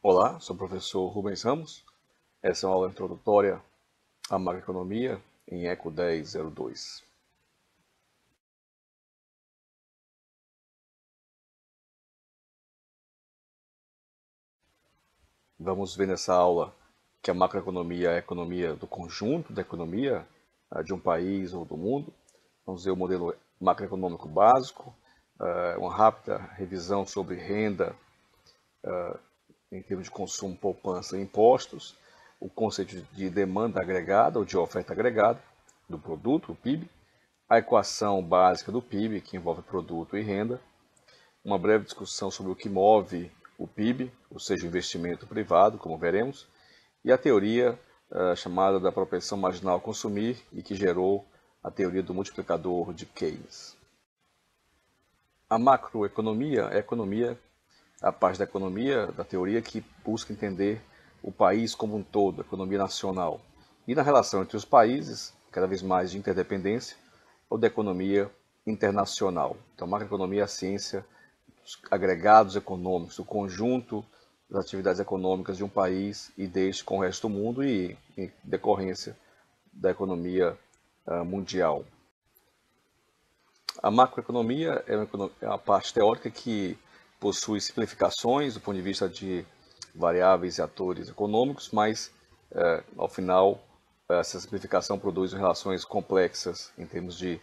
Olá, sou o professor Rubens Ramos. Essa é uma aula introdutória à macroeconomia em ECO 1002. Vamos ver nessa aula que a macroeconomia é a economia do conjunto da economia de um país ou do mundo. Vamos ver o modelo macroeconômico básico, uma rápida revisão sobre renda em termos de consumo, poupança e impostos, o conceito de demanda agregada ou de oferta agregada do produto, o PIB, a equação básica do PIB, que envolve produto e renda, uma breve discussão sobre o que move o PIB, ou seja, o investimento privado, como veremos, e a teoria chamada da propensão marginal a consumir e que gerou a teoria do multiplicador de Keynes. A macroeconomia é a economia, a parte da economia, da teoria que busca entender o país como um todo, a economia nacional, e na relação entre os países, cada vez mais de interdependência, ou da economia internacional. Então, macroeconomia é a ciência dos agregados econômicos, o conjunto das atividades econômicas de um país e deste com o resto do mundo e em decorrência da economia mundial. A macroeconomia é uma parte teórica que possui simplificações do ponto de vista de variáveis e atores econômicos, mas ao final essa simplificação produz relações complexas em termos de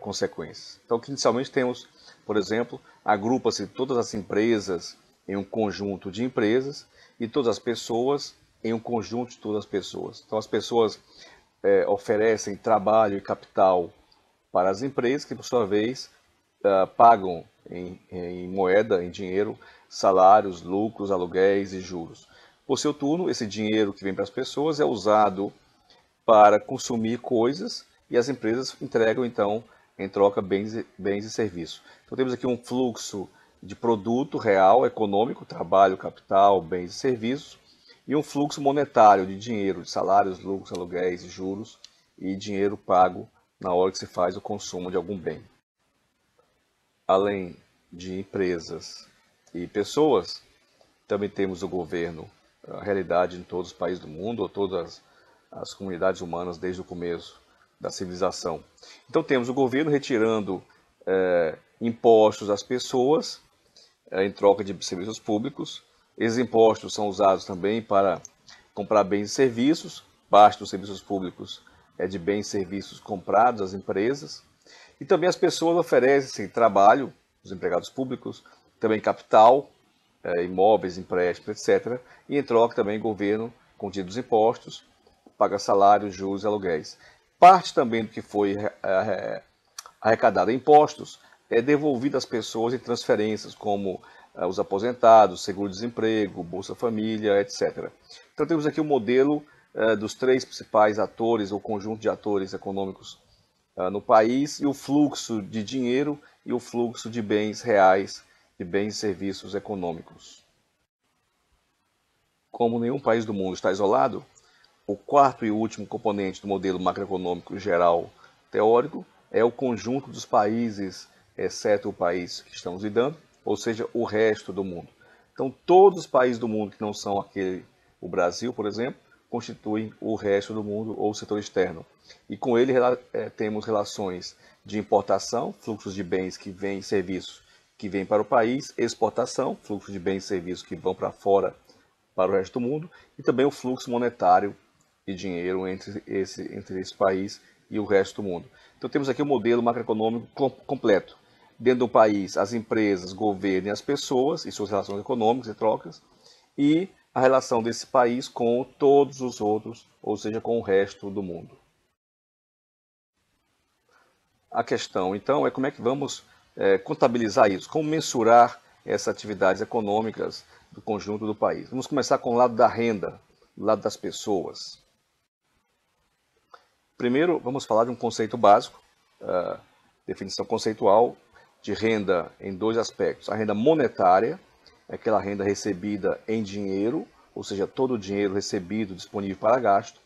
consequências. Então, que inicialmente temos, por exemplo, agrupa-se todas as empresas em um conjunto de empresas e todas as pessoas em um conjunto de todas as pessoas. Então, as pessoas oferecem trabalho e capital para as empresas, que por sua vez pagam em moeda, em dinheiro, salários, lucros, aluguéis e juros. Por seu turno, esse dinheiro que vem para as pessoas é usado para consumir coisas e as empresas entregam então em troca bens e serviços. Então temos aqui um fluxo de produto real, econômico, trabalho, capital, bens e serviços, e um fluxo monetário de dinheiro, de salários, lucros, aluguéis e juros, e dinheiro pago na hora que se faz o consumo de algum bem. Além de empresas e pessoas, também temos o governo, a realidade em todos os países do mundo, ou todas as comunidades humanas desde o começo da civilização. Então temos o governo retirando impostos às pessoas em troca de serviços públicos. Esses impostos são usados também para comprar bens e serviços. Parte dos serviços públicos é de bens e serviços comprados às empresas. E também as pessoas oferecem trabalho, os empregados públicos, também capital, imóveis, empréstimos, etc. E em troca também o governo, contido os impostos, paga salários, juros e aluguéis. Parte também do que foi arrecadado em impostos é devolvido às pessoas em transferências, como os aposentados, seguro-desemprego, Bolsa Família, etc. Então temos aqui o modelo dos três principais atores, ou conjunto de atores econômicos no país, e o fluxo de dinheiro e o fluxo de bens reais, de bens e serviços econômicos. Como nenhum país do mundo está isolado, o quarto e último componente do modelo macroeconômico geral teórico é o conjunto dos países, exceto o país que estamos lidando, ou seja, o resto do mundo. Então, todos os países do mundo que não são o Brasil, por exemplo, constituem o resto do mundo ou o setor externo. E com ele temos relações de importação, fluxos de bens que vêm, serviços que vêm para o país, exportação, fluxos de bens e serviços que vão para fora, para o resto do mundo, e também o fluxo monetário de dinheiro entre esse país e o resto do mundo. Então temos aqui o modelo macroeconômico completo. Dentro do país, as empresas, governo e as pessoas e suas relações econômicas e trocas, e a relação desse país com todos os outros, ou seja, com o resto do mundo. A questão, então, é como é que vamos contabilizar isso, como mensurar essas atividades econômicas do conjunto do país. Vamos começar com o lado da renda, do lado das pessoas. Primeiro, vamos falar de um conceito básico, definição conceitual de renda em dois aspectos. A renda monetária, é aquela renda recebida em dinheiro, ou seja, todo o dinheiro recebido disponível para gasto.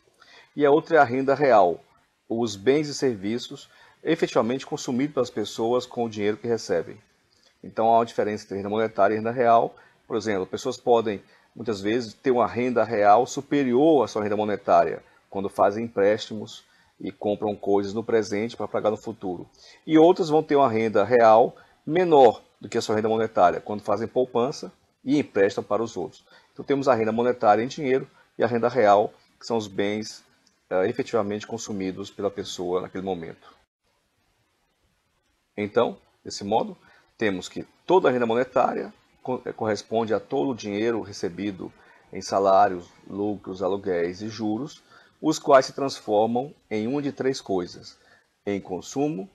E a outra é a renda real, os bens e serviços efetivamente consumidos pelas pessoas com o dinheiro que recebem. Então há uma diferença entre renda monetária e renda real, Por exemplo, pessoas podem, muitas vezes, ter uma renda real superior à sua renda monetária, quando fazem empréstimos e compram coisas no presente para pagar no futuro. E outras vão ter uma renda real menor do que a sua renda monetária, quando fazem poupança e emprestam para os outros. Então temos a renda monetária em dinheiro e a renda real, que são os bens efetivamente consumidos pela pessoa naquele momento. Então, desse modo, temos que toda a renda monetária corresponde a todo o dinheiro recebido em salários, lucros, aluguéis e juros, os quais se transformam em uma de três coisas: em consumo,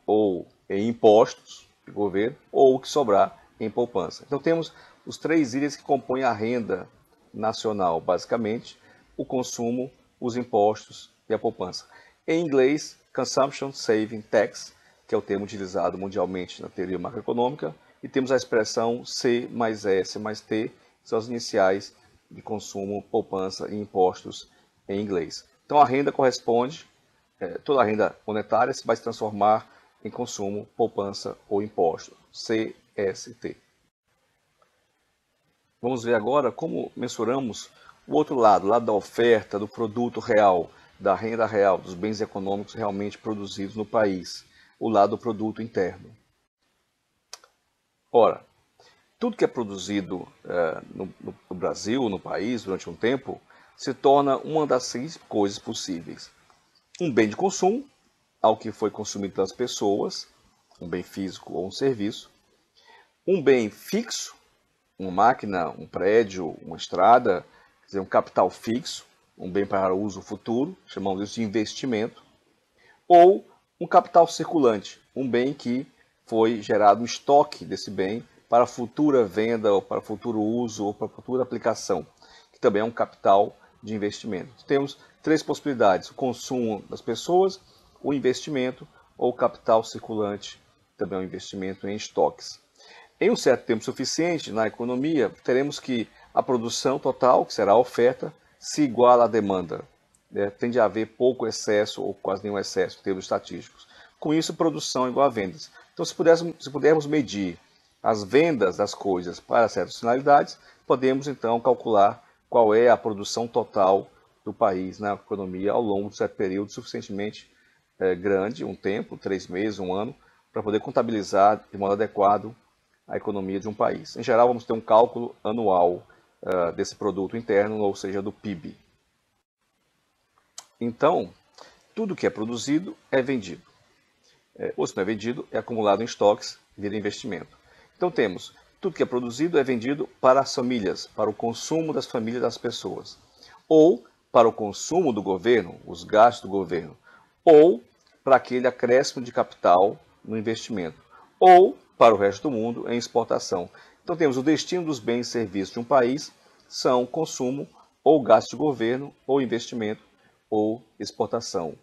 ou em impostos do governo, ou o que sobrar em poupança. Então temos os três itens que compõem a renda nacional, basicamente: o consumo, os impostos e a poupança. Em inglês, Consumption Saving Tax, que é o termo utilizado mundialmente na teoria macroeconômica, e temos a expressão C mais S mais T, que são as iniciais de consumo, poupança e impostos em inglês. Então a renda corresponde, toda a renda monetária vai se transformar em consumo, poupança ou imposto, CST. Vamos ver agora como mensuramos o outro lado, o lado da oferta, do produto real, da renda real, dos bens econômicos realmente produzidos no país, o lado do produto interno. Ora, tudo que é produzido no Brasil, no país, durante um tempo, se torna uma das seis coisas possíveis: um bem de consumo, ao que foi consumido pelas pessoas, um bem físico ou um serviço; um bem fixo, uma máquina, um prédio, uma estrada, quer dizer, um capital fixo, um bem para uso futuro, chamamos isso de investimento; ou um capital circulante, um bem que foi gerado um estoque desse bem para futura venda, ou para futuro uso, ou para futura aplicação, que também é um capital de investimento. Temos três possibilidades: o consumo das pessoas, o investimento ou o capital circulante, também é um investimento em estoques. Em um certo tempo suficiente na economia, teremos que a produção total, que será a oferta, se iguala à demanda. Tende a haver pouco excesso ou quase nenhum excesso em termos estatísticos. Com isso, produção é igual a vendas. Então, se pudermos medir as vendas das coisas para certas finalidades, podemos então calcular qual é a produção total do país na economia ao longo de certo período suficientemente grande, um tempo, 3 meses, um ano, para poder contabilizar de modo adequado a economia de um país. Em geral, vamos ter um cálculo anual desse produto interno, ou seja, do PIB. Então, tudo que é produzido é vendido. Ou se não é vendido, é acumulado em estoques, vira investimento. Então temos, tudo que é produzido é vendido para as famílias, para o consumo das famílias das pessoas, ou para o consumo do governo, os gastos do governo, ou para aquele acréscimo de capital no investimento, ou para o resto do mundo em exportação. Então temos o destino dos bens e serviços de um país são consumo, ou gasto de governo, ou investimento, ou exportação.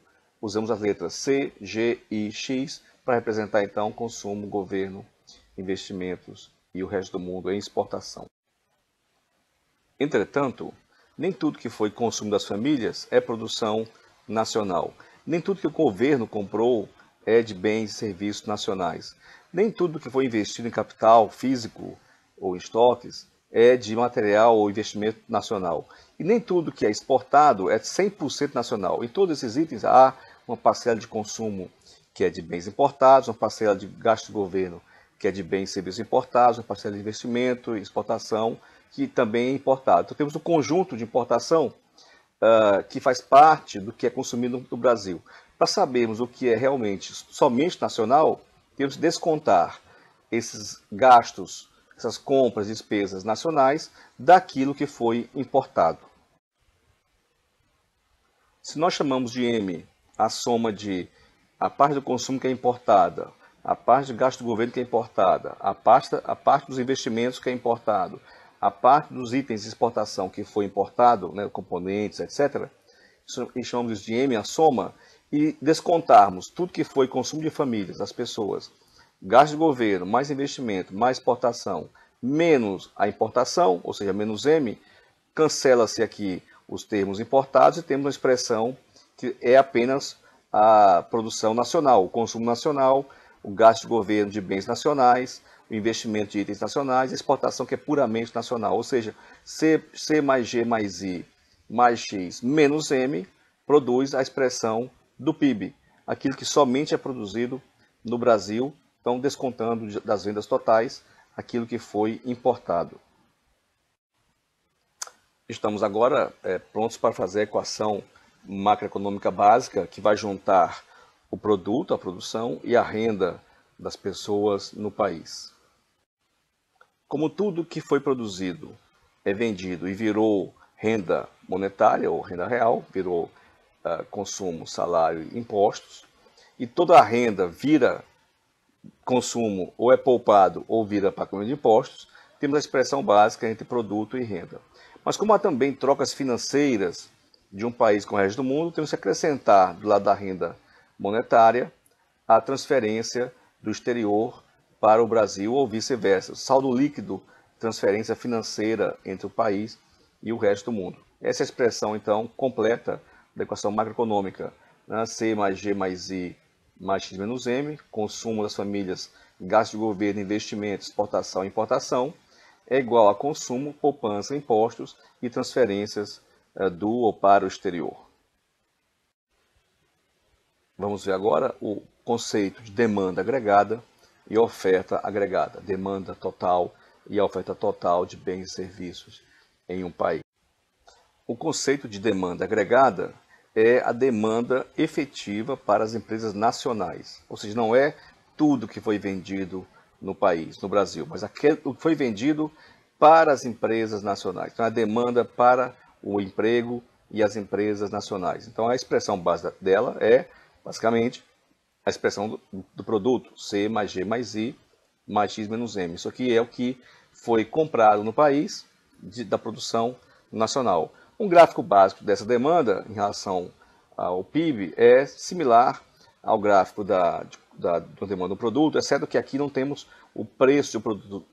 Usamos as letras C, G e X para representar então consumo, governo, investimentos e o resto do mundo em exportação. Entretanto, nem tudo que foi consumo das famílias é produção nacional. Nem tudo que o governo comprou é de bens e serviços nacionais. Nem tudo que foi investido em capital físico ou em estoques é de material ou investimento nacional. E nem tudo que é exportado é 100% nacional. Em todos esses itens há uma parcela de consumo que é de bens importados, uma parcela de gasto do governo que é de bens e serviços importados, uma parcela de investimento e exportação que também é importado. Então temos um conjunto de importação que faz parte do que é consumido no Brasil. Para sabermos o que é realmente somente nacional, temos que descontar esses gastos, essas compras e despesas nacionais daquilo que foi importado. Se nós chamamos de M a soma de a parte do consumo que é importada, a parte de gasto do governo que é importada, a parte dos investimentos que é importado, a parte dos itens de exportação que foi importado, né, componentes, etc., e chamamos de M a soma, e descontarmos tudo que foi consumo de famílias, das pessoas, gasto de governo, mais investimento, mais exportação, menos a importação, ou seja, menos M, cancela-se aqui os termos importados e temos uma expressão que é apenas a produção nacional, o consumo nacional, o gasto de governo de bens nacionais, o investimento de itens nacionais, a exportação que é puramente nacional, ou seja, C mais G mais I mais X menos M produz a expressão do PIB, aquilo que somente é produzido no Brasil, então descontando das vendas totais aquilo que foi importado. Estamos agora prontos para fazer a equação macroeconômica básica, que vai juntar o produto, a produção e a renda das pessoas no país. Como tudo que foi produzido é vendido e virou renda monetária ou renda real, virou consumo, salário e impostos, e toda a renda vira consumo ou é poupado ou vira pagamento de impostos, temos a expressão básica entre produto e renda. Mas como há também trocas financeiras de um país com o resto do mundo, temos que acrescentar do lado da renda monetária a transferência do exterior para o Brasil ou vice-versa. Saldo líquido, transferência financeira entre o país e o resto do mundo. Essa é a expressão, então, completa da equação macroeconômica. C mais G mais I mais X menos M, consumo das famílias, gasto de governo, investimento, exportação e importação, é igual a consumo, poupança, impostos e transferências do ou para o exterior. Vamos ver agora o conceito de demanda agregada e oferta agregada. Demanda total e a oferta total de bens e serviços em um país. O conceito de demanda agregada é a demanda efetiva para as empresas nacionais. Ou seja, não é tudo que foi vendido no país, no Brasil, mas o que foi vendido para as empresas nacionais. Então, a demanda para o emprego e as empresas nacionais. Então, a expressão básica dela é, basicamente, a expressão do produto, C mais G mais I mais X menos M. Isso aqui é o que foi comprado no país da produção nacional. Um gráfico básico dessa demanda em relação ao PIB é similar ao gráfico da demanda do produto, exceto que aqui não temos o preço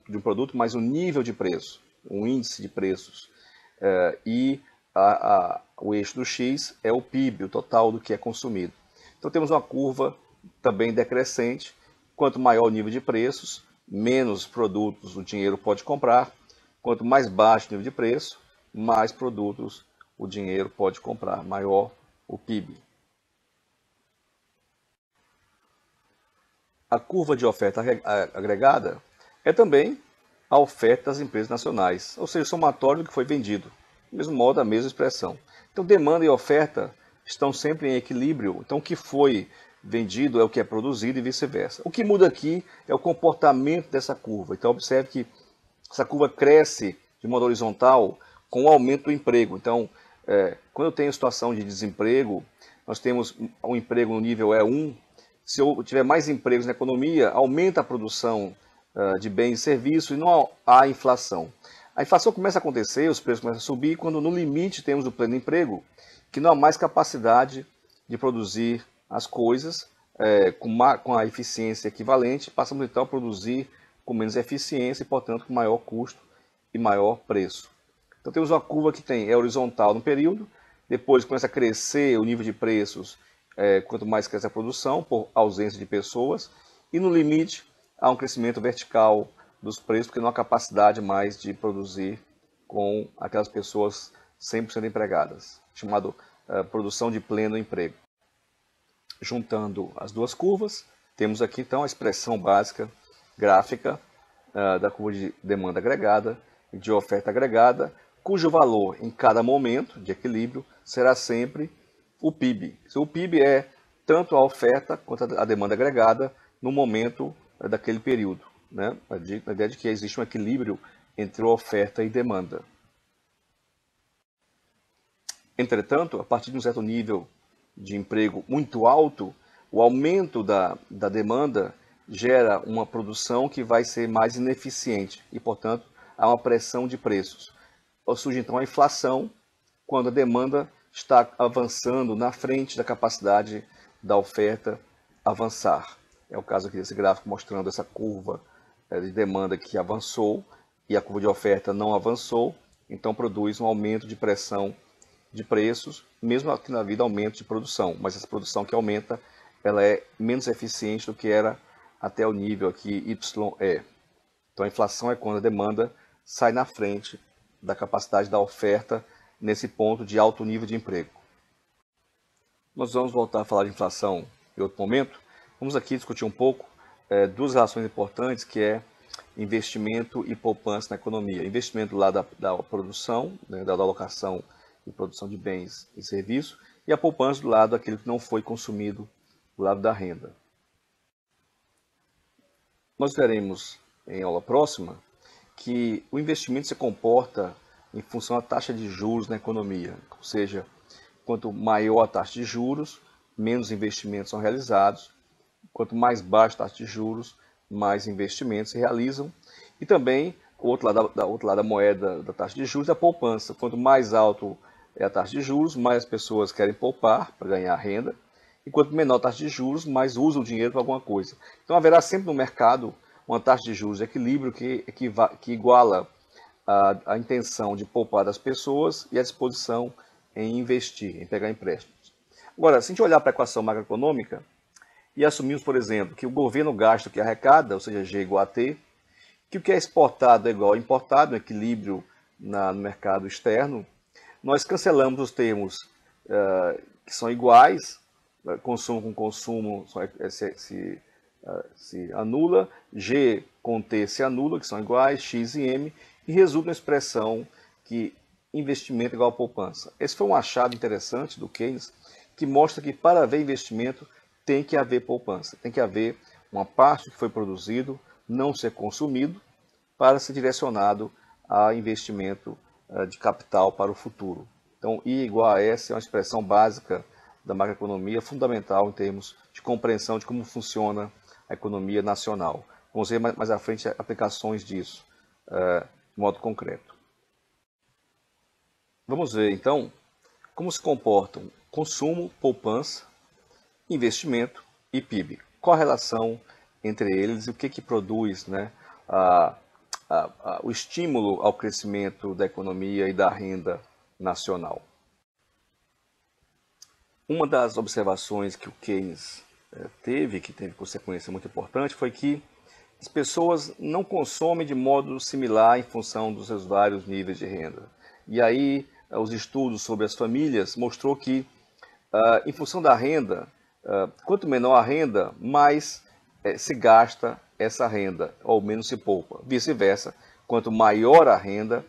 de um produto, mas o nível de preço, o índice de preços. E o eixo do X é o PIB, o total do que é consumido. Então temos uma curva também decrescente. Quanto maior o nível de preços, menos produtos o dinheiro pode comprar. Quanto mais baixo o nível de preço, mais produtos o dinheiro pode comprar, maior o PIB. A curva de oferta agregada é também a oferta das empresas nacionais, ou seja, o somatório do que foi vendido, do mesmo modo, a mesma expressão. Então, demanda e oferta estão sempre em equilíbrio, então o que foi vendido é o que é produzido e vice-versa. O que muda aqui é o comportamento dessa curva. Então, observe que essa curva cresce de modo horizontal com o aumento do emprego. Então, quando eu tenho situação de desemprego, nós temos um emprego no nível E1. Se eu tiver mais empregos na economia, aumenta a produção de bens e serviços e não há inflação. A inflação começa a acontecer, os preços começam a subir, quando no limite temos o pleno emprego, que não há mais capacidade de produzir as coisas com a eficiência equivalente, passamos então a produzir com menos eficiência e, portanto, com maior custo e maior preço. Então temos uma curva que é horizontal no período, depois começa a crescer o nível de preços quanto mais cresce a produção, por ausência de pessoas, e no limite há um crescimento vertical dos preços, porque não há capacidade mais de produzir com aquelas pessoas 100% empregadas, chamado produção de pleno emprego. Juntando as duas curvas, temos aqui então a expressão básica gráfica da curva de demanda agregada e de oferta agregada, cujo valor em cada momento de equilíbrio será sempre o PIB. O PIB é tanto a oferta quanto a demanda agregada no momento daquele período, né? A ideia de que existe um equilíbrio entre oferta e demanda. Entretanto, a partir de um certo nível de emprego muito alto, o aumento da demanda gera uma produção que vai ser mais ineficiente e, portanto, há uma pressão de preços. Surge então a inflação quando a demanda está avançando na frente da capacidade da oferta avançar. É o caso aqui desse gráfico mostrando essa curva de demanda que avançou e a curva de oferta não avançou, então produz um aumento de pressão de preços, mesmo aqui na vida aumento de produção, mas essa produção que aumenta, ela é menos eficiente do que era até o nível aqui YE. Então a inflação é quando a demanda sai na frente da capacidade da oferta nesse ponto de alto nível de emprego. Nós vamos voltar a falar de inflação em outro momento. Vamos aqui discutir um pouco duas relações importantes, que é investimento e poupança na economia. Investimento do lado da produção, né, da alocação e produção de bens e serviços, e a poupança do lado daquilo que não foi consumido, do lado da renda. Nós veremos em aula próxima que o investimento se comporta em função da taxa de juros na economia, ou seja, quanto maior a taxa de juros, menos investimentos são realizados, quanto mais baixa a taxa de juros, mais investimentos se realizam, e também o outro lado da moeda da taxa de juros é a poupança. Quanto mais alto é a taxa de juros, mais as pessoas querem poupar para ganhar renda, e quanto menor a taxa de juros, mais usam o dinheiro para alguma coisa. Então haverá sempre no mercado uma taxa de juros de equilíbrio que iguala a intenção de poupar das pessoas e a disposição em investir, em pegar empréstimos. Agora, se a gente olhar para a equação macroeconômica e assumirmos, por exemplo, que o governo gasta o que arrecada, ou seja, G igual a T, que o que é exportado é igual a importado, um equilíbrio no mercado externo, nós cancelamos os termos que são iguais, consumo com consumo se anula, G com T se anula, que são iguais, X e M, e resulta na expressão que investimento é igual a poupança. Esse foi um achado interessante do Keynes, que mostra que para haver investimento tem que haver poupança, tem que haver uma parte que foi produzido não ser consumido para ser direcionado a investimento de capital para o futuro. Então, I igual a S é uma expressão básica da macroeconomia, fundamental em termos de compreensão de como funciona a economia nacional. Vamos ver mais à frente aplicações disso de modo concreto. Vamos ver, então, como se comportam consumo, poupança, investimento e PIB. Qual a relação entre eles e o que produz, né, o estímulo ao crescimento da economia e da renda nacional? Uma das observações que o Keynes teve, que teve consequência muito importante, foi que as pessoas não consomem de modo similar em função dos seus vários níveis de renda. E aí, os estudos sobre as famílias mostrou que, em função da renda, quanto menor a renda, mais se gasta essa renda, ou menos se poupa. Vice-versa, quanto maior a renda,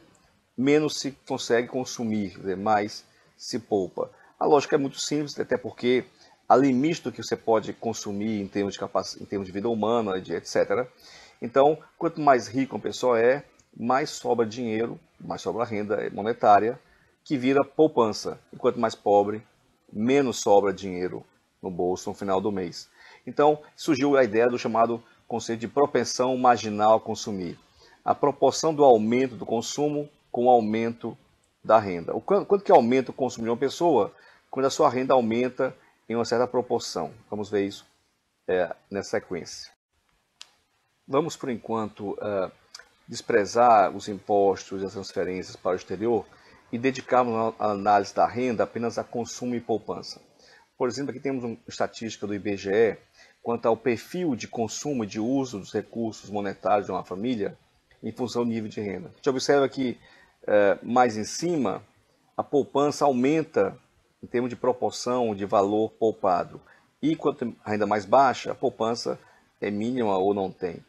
menos se consegue consumir, quer dizer, mais se poupa. A lógica é muito simples, até porque há limite do que você pode consumir em termos de vida humana, etc. Então, quanto mais rico uma pessoa é, mais sobra dinheiro, mais sobra renda monetária, que vira poupança. E quanto mais pobre, menos sobra dinheiro no bolso no final do mês. Então, surgiu a ideia do chamado conceito de propensão marginal a consumir. A proporção do aumento do consumo com o aumento da renda. Quanto que aumenta o consumo de uma pessoa? Quando a sua renda aumenta em uma certa proporção. Vamos ver isso nessa sequência. Vamos, por enquanto, desprezar os impostos e as transferências para o exterior e dedicarmos a análise da renda apenas a consumo e poupança. Por exemplo, aqui temos uma estatística do IBGE quanto ao perfil de consumo e de uso dos recursos monetários de uma família em função do nível de renda. A gente observa que, mais em cima, a poupança aumenta em termos de proporção de valor poupado. E quanto a renda mais baixa, a poupança é mínima ou não tem.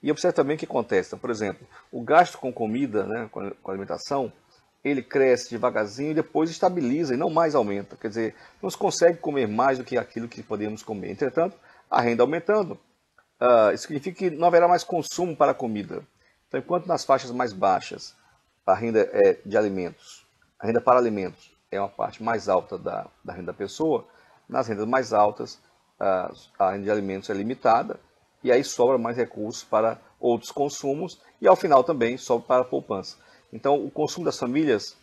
E observe também o que acontece. Por exemplo, o gasto com comida, né, com alimentação, ele cresce devagarzinho e depois estabiliza e não mais aumenta. Quer dizer, não se consegue comer mais do que aquilo que podemos comer. Entretanto, a renda aumentando, isso significa que não haverá mais consumo para a comida. Então, enquanto nas faixas mais baixas a renda é de alimentos, a renda para alimentos é uma parte mais alta da renda da pessoa, nas rendas mais altas a renda de alimentos é limitada e aí sobra mais recursos para outros consumos e ao final também sobra para a poupança. Então o consumo das famílias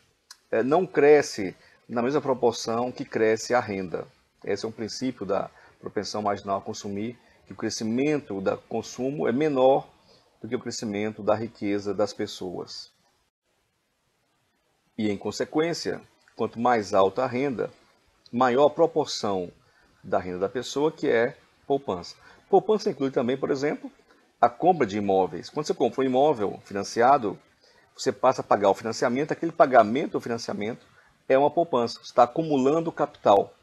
não cresce na mesma proporção que cresce a renda. Esse é um princípio da propensão marginal a consumir, que o crescimento do consumo é menor do que o crescimento da riqueza das pessoas. E em consequência, quanto mais alta a renda, maior a proporção da renda da pessoa, que é poupança. Poupança inclui também, por exemplo, a compra de imóveis. Quando você compra um imóvel financiado, você passa a pagar o financiamento, aquele pagamento do financiamento é uma poupança, você está acumulando capital.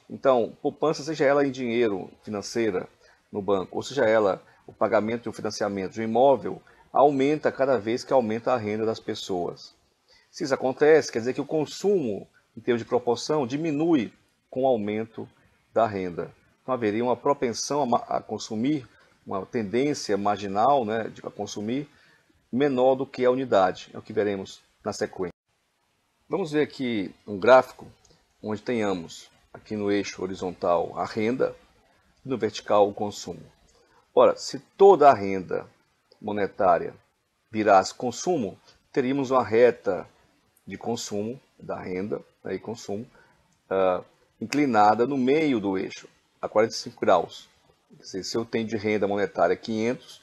Então, poupança, seja ela em dinheiro, financeira, no banco, ou seja ela o pagamento de um financiamento de um imóvel, aumenta cada vez que aumenta a renda das pessoas. Se isso acontece, quer dizer que o consumo, em termos de proporção, diminui com o aumento da renda. Então haveria uma propensão a consumir, uma tendência marginal, né, a consumir menor do que a unidade. É o que veremos na sequência. Vamos ver aqui um gráfico onde tenhamos aqui no eixo horizontal a renda e no vertical o consumo. Ora, se toda a renda monetária virasse consumo, teríamos uma reta de consumo, da renda e consumo, inclinada no meio do eixo, a 45 graus. Quer dizer, se eu tenho de renda monetária 500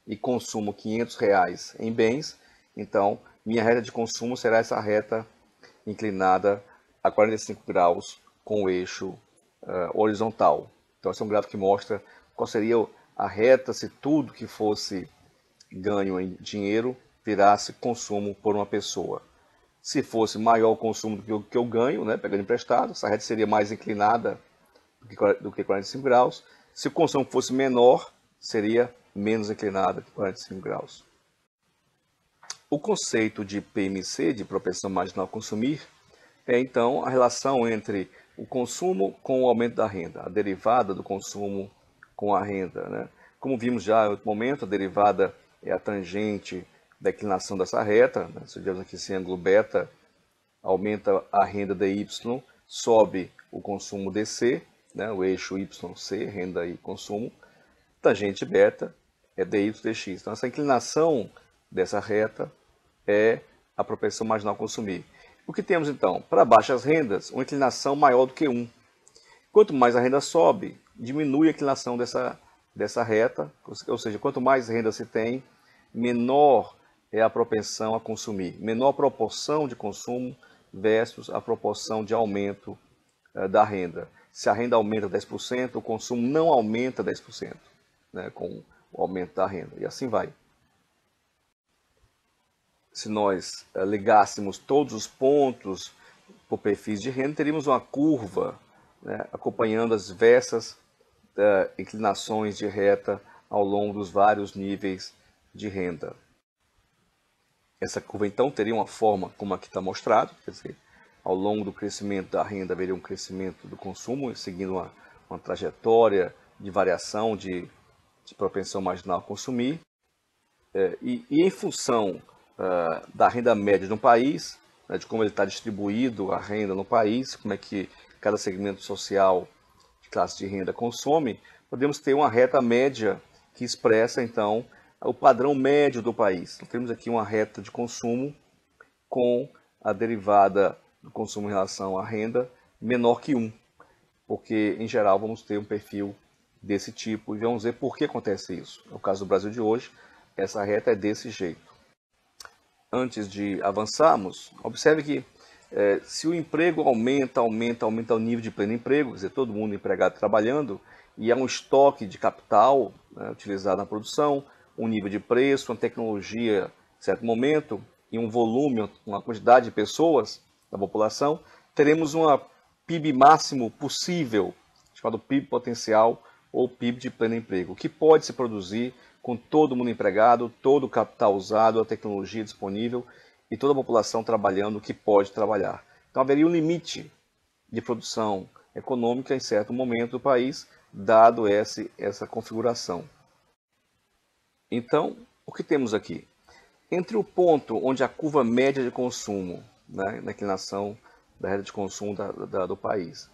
e consumo R$ 500 em bens, então minha reta de consumo será essa reta inclinada a 45 graus com o eixo horizontal. Então esse é um gráfico que mostra qual seria a reta se tudo que fosse ganho em dinheiro virasse consumo por uma pessoa. Se fosse maior o consumo do que eu ganho, né, pegando emprestado, essa reta seria mais inclinada do que 45 graus. Se o consumo fosse menor, seria menos inclinada que 45 graus. O conceito de PMC, de propensão marginal a consumir, é então a relação entre o consumo com o aumento da renda, a derivada do consumo com a renda, né? Como vimos já em outro momento, a derivada é a tangente da inclinação dessa reta, né? Se tivermos aqui esse ângulo beta, aumenta a renda dy, sobe o consumo dc, né? O eixo YC, renda e consumo, tangente beta é dy dx. Então essa inclinação dessa reta é a propensão marginal a consumir. O que temos então? Para baixas rendas, uma inclinação maior do que 1. Quanto mais a renda sobe, diminui a inclinação dessa reta, ou seja, quanto mais renda se tem, menor é a propensão a consumir, menor a proporção de consumo versus a proporção de aumento da renda. Se a renda aumenta 10%, o consumo não aumenta 10%, né, com o aumento da renda, e assim vai. Se nós ligássemos todos os pontos por perfis de renda, teríamos uma curva, né, acompanhando as diversas inclinações de reta ao longo dos vários níveis de renda. Essa curva então teria uma forma como aqui está mostrado, quer dizer, ao longo do crescimento da renda haveria um crescimento do consumo, seguindo uma trajetória de variação de propensão marginal a consumir, e em função da renda média no país, né, de como ele está distribuído a renda no país, como é que cada segmento social de classe de renda consome, podemos ter uma reta média que expressa então o padrão médio do país. Então, temos aqui uma reta de consumo com a derivada do consumo em relação à renda menor que 1, porque em geral vamos ter um perfil desse tipo e vamos ver por que acontece isso. No caso do Brasil de hoje, essa reta é desse jeito. Antes de avançarmos, observe que se o emprego aumenta o nível de pleno emprego, quer dizer, todo mundo empregado trabalhando, e há um estoque de capital, né, utilizado na produção, um nível de preço, uma tecnologia em certo momento, e um volume, uma quantidade de pessoas da população, teremos uma PIB máximo possível, chamado PIB potencial ou PIB de pleno emprego, que pode se produzir com todo mundo empregado, todo o capital usado, a tecnologia disponível e toda a população trabalhando o que pode trabalhar. Então haveria um limite de produção econômica em certo momento do país, dado essa configuração. Então, o que temos aqui? Entre o ponto onde a curva média de consumo, né, na inclinação da reta de consumo do país,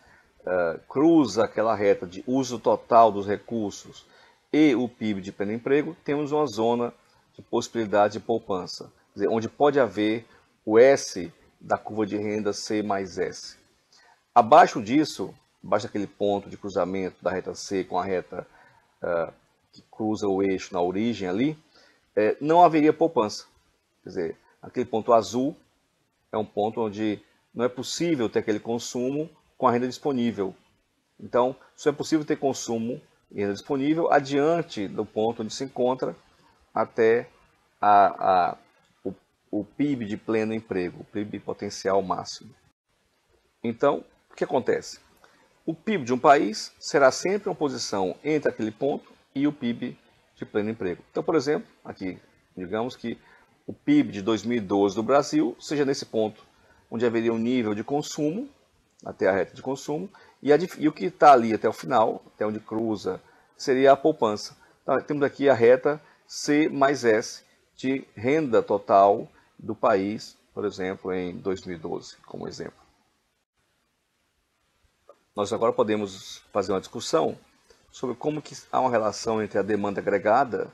cruza aquela reta de uso total dos recursos e o PIB de pleno emprego, temos uma zona de possibilidade de poupança, quer dizer, onde pode haver o S da curva de renda C mais S. Abaixo disso, abaixo daquele ponto de cruzamento da reta C com a reta que cruza o eixo na origem ali, não haveria poupança. Quer dizer, aquele ponto azul é um ponto onde não é possível ter aquele consumo com a renda disponível. Então, só é possível ter consumo e renda disponível adiante do ponto onde se encontra até a, a, o, o PIB de pleno emprego, o PIB potencial máximo. Então, o que acontece? O PIB de um país será sempre uma posição entre aquele ponto e o PIB de pleno emprego. Então, por exemplo, aqui, digamos que o PIB de 2012 do Brasil seja nesse ponto, onde haveria um nível de consumo, até a reta de consumo, e o que está ali até o final, até onde cruza, seria a poupança. Então, temos aqui a reta C mais S de renda total do país, por exemplo, em 2012, como exemplo. Nós agora podemos fazer uma discussão sobre como que há uma relação entre a demanda agregada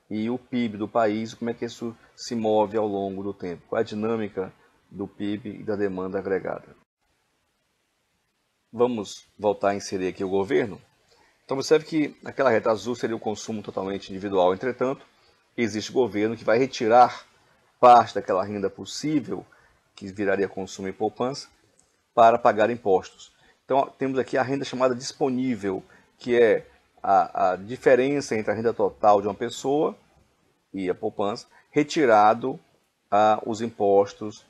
e o PIB do país, como é que isso se move ao longo do tempo, qual é a dinâmica do PIB e da demanda agregada. Vamos voltar a inserir aqui o governo. Então observe que aquela reta azul seria o consumo totalmente individual, entretanto, existe governo que vai retirar parte daquela renda possível, que viraria consumo e poupança, para pagar impostos. Então temos aqui a renda chamada disponível, que é a diferença entre a renda total de uma pessoa e a poupança, retirado os impostos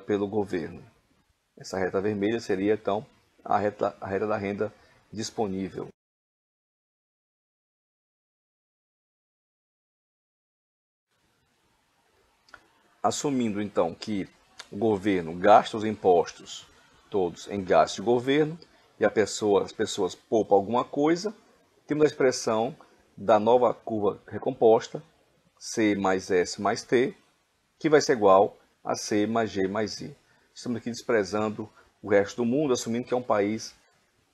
pelo governo. Essa reta vermelha seria, então, a reta da renda disponível. Assumindo, então, que o governo gasta os impostos todos em gasto de governo e as pessoas poupam alguma coisa, temos a expressão da nova curva recomposta, C mais S mais T, que vai ser igual a C mais G mais I. Estamos aqui desprezando o resto do mundo, assumindo que é um país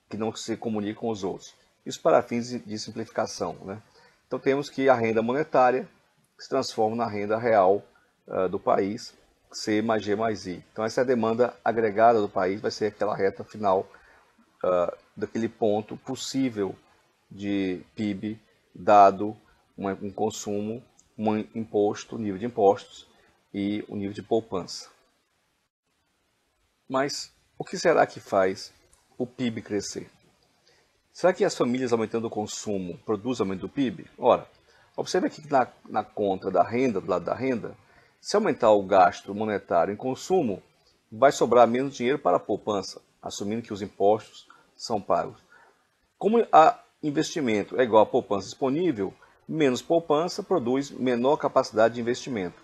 que não se comunica com os outros. Isso para fins de simplificação, né? Então temos que a renda monetária se transforma na renda real do país, C mais G mais I. Então essa é a demanda agregada do país, vai ser aquela reta final daquele ponto possível de PIB, dado um consumo, um imposto, nível de impostos e o nível de poupança. Mas o que será que faz o PIB crescer? Será que as famílias aumentando o consumo produzem aumento do PIB? Ora, observe aqui que na conta da renda, do lado da renda, se aumentar o gasto monetário em consumo, vai sobrar menos dinheiro para a poupança, assumindo que os impostos são pagos. Como a investimento é igual a poupança disponível, menos poupança produz menor capacidade de investimento.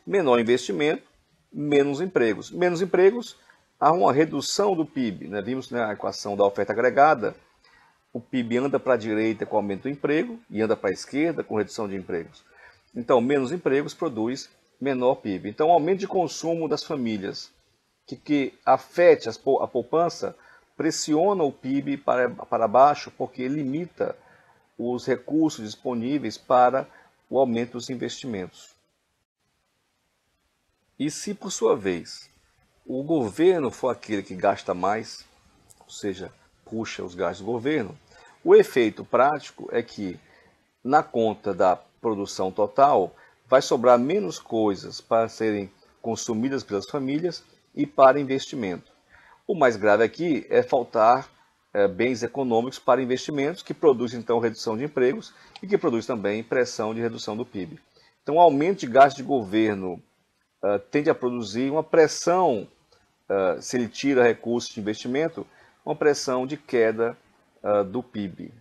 Menor investimento, menos empregos. Menos empregos, há uma redução do PIB. Né? Vimos na equação da oferta agregada, o PIB anda para a direita com aumento do emprego e anda para a esquerda com redução de empregos. Então, menos empregos produz menor PIB. Então, o aumento de consumo das famílias que afete a poupança pressiona o PIB para baixo porque limita os recursos disponíveis para o aumento dos investimentos. E se, por sua vez, o governo for aquele que gasta mais, ou seja, puxa os gastos do governo, o efeito prático é que na conta da produção total vai sobrar menos coisas para serem consumidas pelas famílias e para investimento. O mais grave aqui é faltar bens econômicos para investimentos, que produzem então redução de empregos e que produz também pressão de redução do PIB. Então, o aumento de gasto de governo tende a produzir uma pressão, se ele tira recursos de investimento, uma pressão de queda do PIB.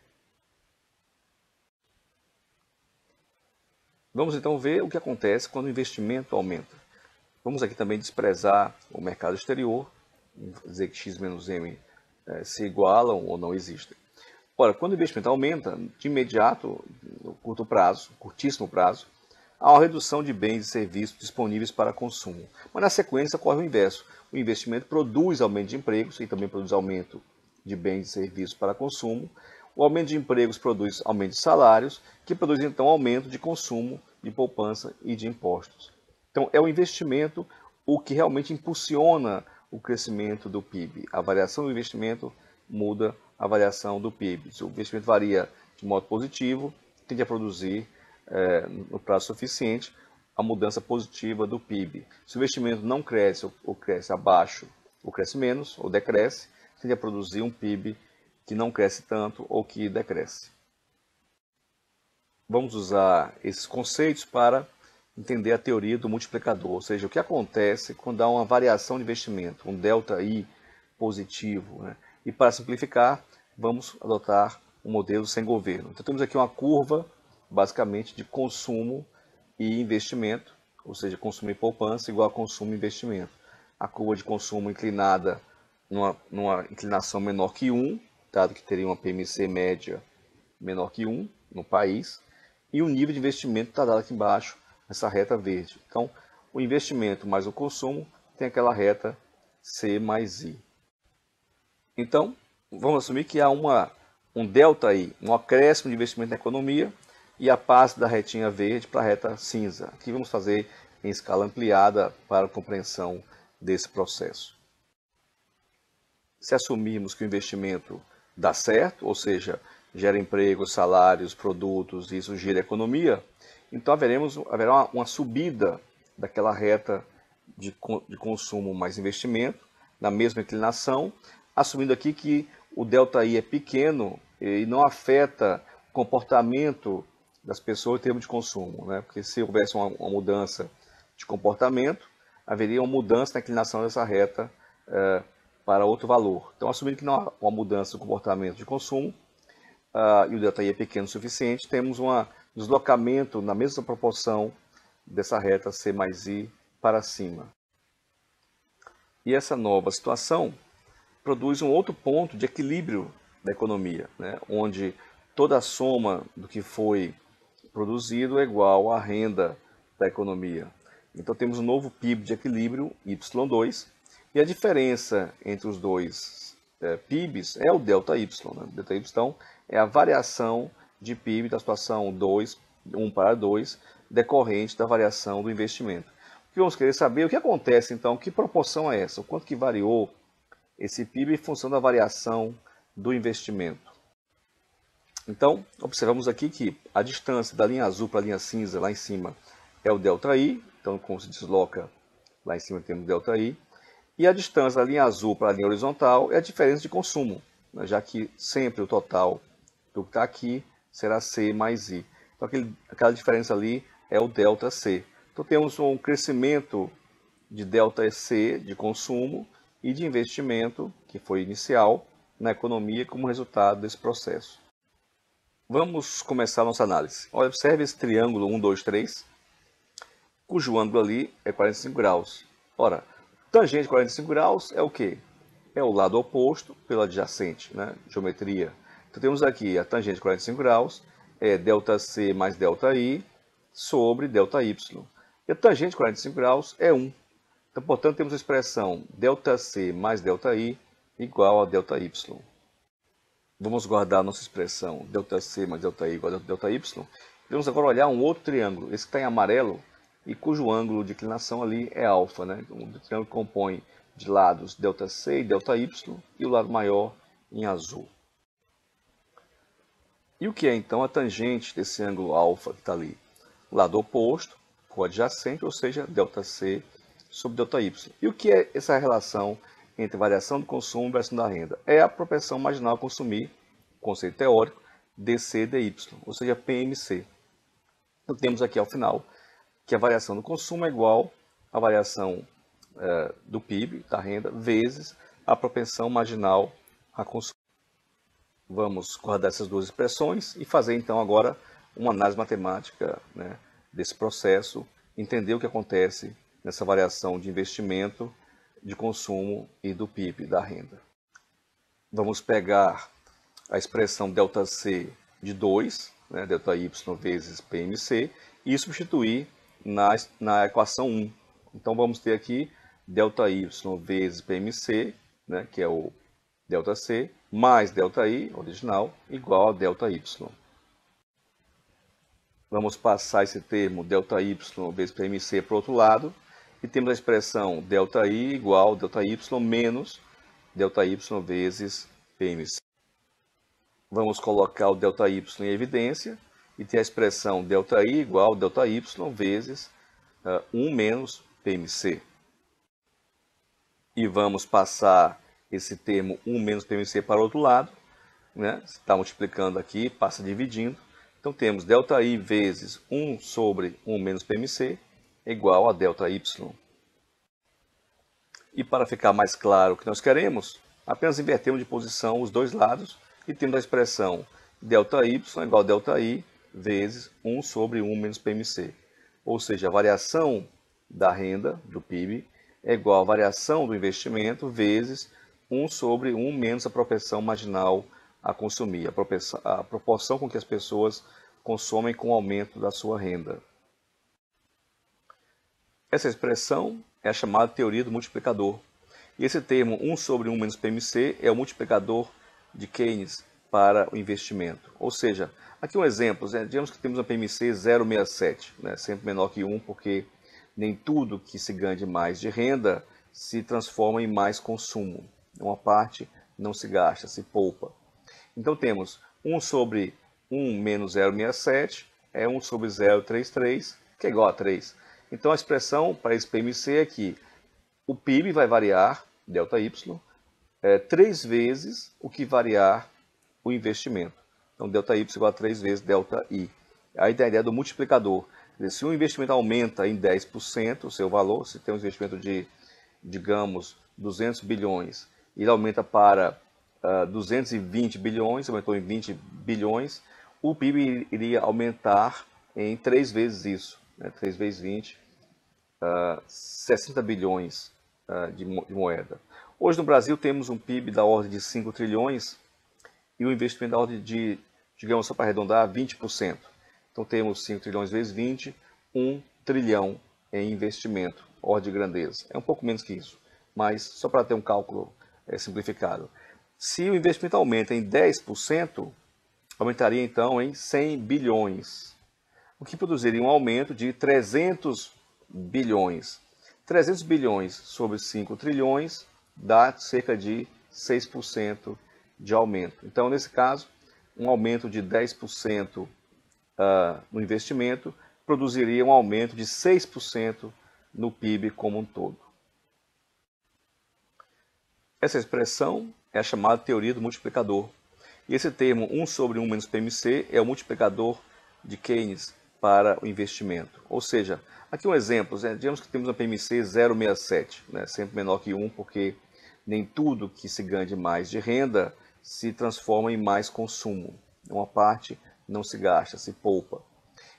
Vamos então ver o que acontece quando o investimento aumenta. Vamos aqui também desprezar o mercado exterior, dizer que x menos m se igualam ou não existem. Ora, quando o investimento aumenta, de imediato, no curto prazo, curtíssimo prazo, há uma redução de bens e serviços disponíveis para consumo. Mas na sequência ocorre o inverso. O investimento produz aumento de empregos e também produz aumento de bens e serviços para consumo. O aumento de empregos produz aumento de salários, que produz então aumento de consumo, de poupança e de impostos. Então é o investimento o que realmente impulsiona o crescimento do PIB. A variação do investimento muda a variação do PIB. Se o investimento varia de modo positivo, tende a produzir, no prazo suficiente, a mudança positiva do PIB. Se o investimento não cresce ou cresce abaixo, ou cresce menos, ou decresce, tende a produzir um PIB que não cresce tanto ou que decresce. vamos usar esses conceitos para entender a teoria do multiplicador, ou seja, o que acontece quando há uma variação de investimento, um delta I positivo, né? E para simplificar, vamos adotar um modelo sem governo. Então temos aqui uma curva, basicamente, de consumo e investimento, ou seja, consumo e poupança igual a consumo e investimento. A curva de consumo inclinada numa inclinação menor que 1, dado que teria uma PMC média menor que 1 no país, e o nível de investimento está dado aqui embaixo, nessa reta verde. Então, o investimento mais o consumo tem aquela reta C mais I. Então, vamos assumir que há um delta aí, um acréscimo de investimento na economia e a passe da retinha verde para a reta cinza. Aqui vamos fazer em escala ampliada para a compreensão desse processo. Se assumirmos que o investimento dá certo, ou seja, gera empregos, salários, produtos, e isso gira a economia, então haverá uma subida daquela reta de consumo mais investimento, na mesma inclinação, assumindo aqui que o delta I é pequeno e não afeta o comportamento das pessoas em termos de consumo, né? Porque se houvesse uma mudança de comportamento, haveria uma mudança na inclinação dessa reta para outro valor. Então, assumindo que não há uma mudança no comportamento de consumo, e o delta I é pequeno o suficiente, temos um deslocamento na mesma proporção dessa reta C mais I para cima. E essa nova situação produz um outro ponto de equilíbrio da economia, né? Onde toda a soma do que foi produzido é igual à renda da economia. Então temos um novo PIB de equilíbrio, Y2, e a diferença entre os dois PIBs é o delta Y. Né? O delta Y é a variação de PIB da situação 1 para 2, decorrente da variação do investimento. O que vamos querer saber é o que acontece então, que proporção é essa, o quanto que variou esse PIB em função da variação do investimento. Então, observamos aqui que a distância da linha azul para a linha cinza, lá em cima, é o ΔI. Então, como se desloca, lá em cima temos ΔI. E a distância da linha azul para a linha horizontal é a diferença de consumo, né? Já que sempre o total do que está aqui será C mais I. Então, aquela diferença ali é o ΔC. Então, temos um crescimento de ΔC de consumo e de investimento, que foi inicial, na economia como resultado desse processo. Vamos começar a nossa análise. Observe esse triângulo 1, 2, 3, cujo ângulo ali é 45 graus. Ora, tangente de 45 graus é o quê? É o lado oposto pelo adjacente, né? Geometria. Então temos aqui a tangente de 45 graus, é ΔC mais ΔI sobre ΔY. E a tangente de 45 graus é 1. Então, portanto, temos a expressão ΔC mais ΔI igual a ΔY. Vamos guardar a nossa expressão ΔC mais ΔI igual a ΔY. Vamos agora olhar um outro triângulo, esse que está em amarelo, e cujo ângulo de inclinação ali é alfa. Né? O triângulo compõe de lados ΔC e ΔY, e o lado maior em azul. E o que é então a tangente desse ângulo alfa que está ali? O lado oposto, coadjacente, ou seja, ΔC sobre ΔY. E o que é essa relação entre variação do consumo e variação da renda? É a propensão marginal a consumir, conceito teórico, DC/DY, ou seja, PMC. Então temos aqui ao final que a variação do consumo é igual à variação do PIB, da renda, vezes a propensão marginal a consumir. Vamos guardar essas duas expressões e fazer então agora uma análise matemática, né, desse processo, entender o que acontece nessa variação de investimento, de consumo e do PIB, da renda. Vamos pegar a expressão ΔC de 2, né, ΔY vezes PMC, e substituir na equação 1. Então vamos ter aqui ΔY vezes PMC, né, que é o ΔC, mais ΔI, original, igual a ΔY. Vamos passar esse termo ΔY vezes PMC para o outro lado, e temos a expressão ΔI igual a ΔY menos ΔY vezes PMC. Vamos colocar o ΔY em evidência e ter a expressão ΔI igual a ΔY vezes 1 menos PMC. E vamos passar esse termo 1 menos PMC para o outro lado, né? Se está multiplicando aqui, passa dividindo. Então temos ΔI vezes 1 sobre 1 menos PMC é igual a ΔY. E para ficar mais claro o que nós queremos, apenas invertemos de posição os dois lados e temos a expressão ΔY é igual a ΔI vezes 1 sobre 1 menos PMC. Ou seja, a variação da renda, do PIB, é igual à variação do investimento vezes 1 sobre 1 menos a propensão marginal a consumir, a proporção com que as pessoas consomem com o aumento da sua renda. Essa expressão é a chamada teoria do multiplicador. E esse termo 1 sobre 1 menos PMC é o multiplicador de Keynes para o investimento. Ou seja, aqui um exemplo, digamos que temos uma PMC 0,67, sempre menor que 1, porque nem tudo que se ganha de mais de renda se transforma em mais consumo. Uma parte não se gasta, se poupa. Então temos 1 sobre 1 menos 0,67 é 1 sobre 0,33, que é igual a 3. Então a expressão para esse PMC é que o PIB vai variar, ΔY, 3 vezes o que variar o investimento. Então ΔY igual a 3 vezes ΔI. Aí tem a ideia do multiplicador. Se o investimento aumenta em 10% o seu valor, se tem um investimento de, digamos, 200 bilhões, e ele aumenta para 220 bilhões, aumentou em 20 bilhões, o PIB iria aumentar em 3 vezes isso, 3 vezes 20, 60 bilhões de moeda. Hoje no Brasil temos um PIB da ordem de 5 trilhões e o investimento da ordem de, digamos, só para arredondar, 20%. Então temos 5 trilhões vezes 20, 1 trilhão em investimento, ordem de grandeza. É um pouco menos que isso, mas só para ter um cálculo simplificado. Se o investimento aumenta em 10%, aumentaria então em 100 bilhões, o que produziria um aumento de 300 bilhões. 300 bilhões sobre 5 trilhões dá cerca de 6% de aumento. Então, nesse caso, um aumento de 10% no investimento produziria um aumento de 6% no PIB como um todo. Essa expressão é a chamada teoria do multiplicador. E esse termo 1 sobre 1 menos PMC é o multiplicador de Keynes para o investimento. Ou seja, aqui um exemplo, digamos que temos uma PMC 0,67, sempre menor que 1, porque nem tudo que se ganha de mais de renda se transforma em mais consumo. Uma parte não se gasta, se poupa.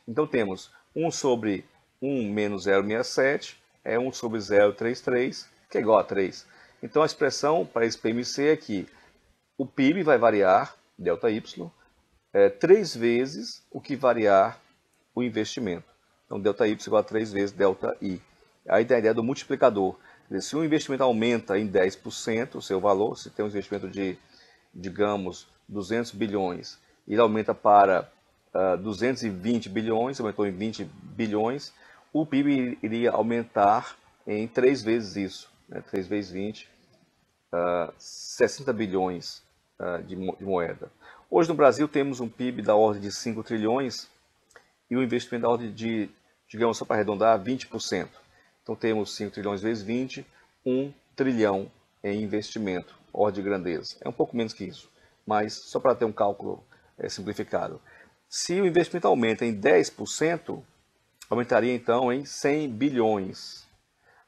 Então temos 1 sobre 1 menos 0,67 é 1 sobre 0,33, que é igual a 3. Então a expressão para esse PMC é que o PIB vai variar, ΔY, 3 vezes o que variar o investimento. Então ΔY igual a 3 vezes ΔI. Aí tem a ideia do multiplicador. Se o investimento aumenta em 10% o seu valor, se tem um investimento de, digamos, 200 bilhões, e ele aumenta para 220 bilhões, aumentou em 20 bilhões, o PIB iria aumentar em 3 vezes isso, 3 vezes 20, 60 bilhões de moeda. Hoje no Brasil temos um PIB da ordem de 5 trilhões e o investimento da ordem de, digamos, só para arredondar, 20%. Então temos 5 trilhões vezes 20, 1 trilhão em investimento, ordem de grandeza. É um pouco menos que isso, mas só para ter um cálculo simplificado. Se o investimento aumenta em 10%, aumentaria então em 100 bilhões,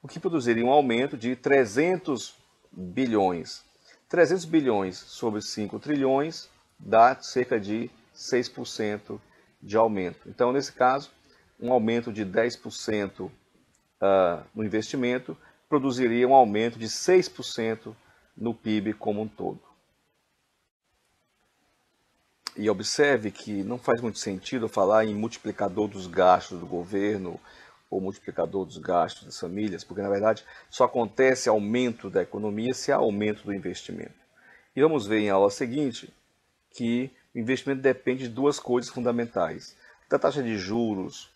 o que produziria um aumento de 300 bilhões. 300 bilhões sobre 5 trilhões dá cerca de 6% de aumento. Então, nesse caso, um aumento de 10% no investimento produziria um aumento de 6% no PIB como um todo. E observe que não faz muito sentido falar em multiplicador dos gastos do governo ou multiplicador dos gastos das famílias, porque na verdade só acontece aumento da economia se há aumento do investimento. E vamos ver em aula seguinte que o investimento depende de duas coisas fundamentais: da taxa de juros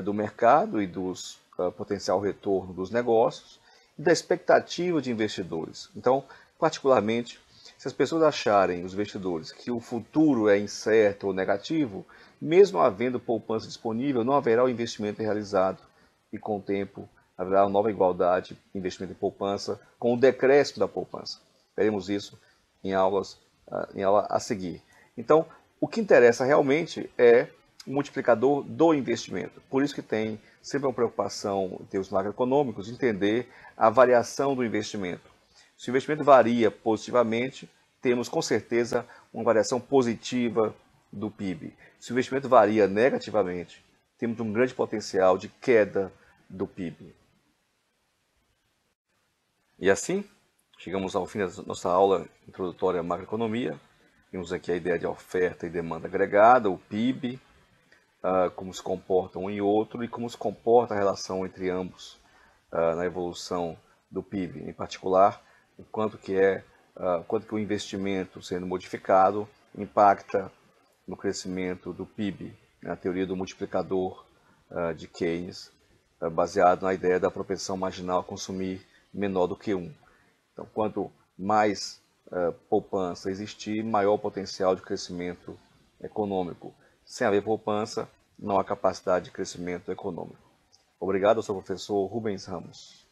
do mercado e dos potencial retorno dos negócios e da expectativa de investidores. Então, particularmente, se as pessoas acharem, os investidores, que o futuro é incerto ou negativo, mesmo havendo poupança disponível, não haverá o investimento realizado e, com o tempo, haverá uma nova igualdade, investimento em poupança, com o decréscimo da poupança. Veremos isso em aula a seguir. Então, o que interessa realmente é o multiplicador do investimento. Por isso que tem sempre uma preocupação em termos macroeconômicos, entender a variação do investimento. Se o investimento varia positivamente, temos com certeza uma variação positiva do PIB. Se o investimento varia negativamente, temos um grande potencial de queda do PIB. E assim, chegamos ao fim da nossa aula introdutória à macroeconomia. Temos aqui a ideia de oferta e demanda agregada, o PIB, como se comporta um e outro e como se comporta a relação entre ambos na evolução do PIB, em particular, o quanto que o investimento sendo modificado impacta no crescimento do PIB, na teoria do multiplicador de Keynes, baseado na ideia da propensão marginal a consumir menor do que 1. Então, quanto mais poupança existir, maior o potencial de crescimento econômico. Sem haver poupança, não há capacidade de crescimento econômico. Obrigado, eu sou o professor Rubens Ramos.